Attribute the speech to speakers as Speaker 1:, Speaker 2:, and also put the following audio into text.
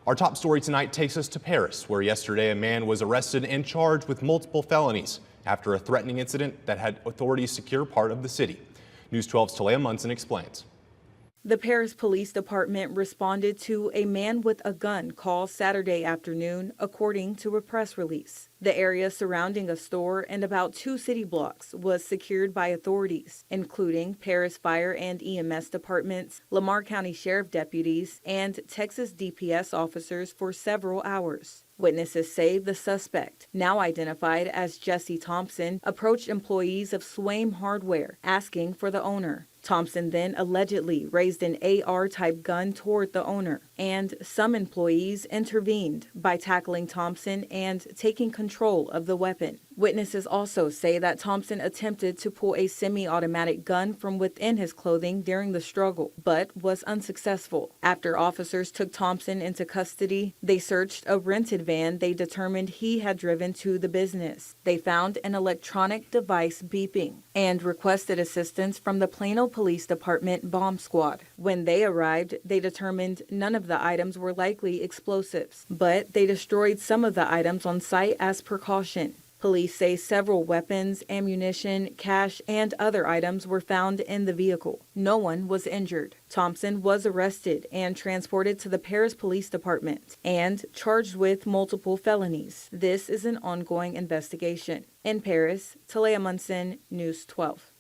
Speaker 1: Our top story tonight takes us to Paris, where yesterday a man was arrested and charged with multiple felonies after a threatening incident that had authorities secure part of the city. News 12's Talia Munson explains.
Speaker 2: The Paris Police Department responded to a man with a gun call Saturday afternoon, according to a press release. The area surrounding a store and about 2 city blocks was secured by authorities, including Paris Fire and EMS departments, Lamar County Sheriff deputies, and Texas DPS officers for several hours. Witnesses say the suspect, now identified as Jesse Thompson, approached employees of Swaim Hardware, asking for the owner. Thompson then allegedly raised an AR-type gun toward the owner, and some employees intervened by tackling Thompson and taking control of the weapon. Witnesses also say that Thompson attempted to pull a semi-automatic gun from within his clothing during the struggle, but was unsuccessful. After officers took Thompson into custody, they searched a rented van they determined he had driven to the business. They found an electronic device beeping and requested assistance from the Plano Police Department Bomb Squad. When they arrived, they determined none of the items were likely explosives, but they destroyed some of the items on site as precaution. Police say several weapons, ammunition, cash, and other items were found in the vehicle. No one was injured. Thompson was arrested and transported to the Paris Police Department and charged with multiple felonies. This is an ongoing investigation. In Paris, Talia Munson, News 12.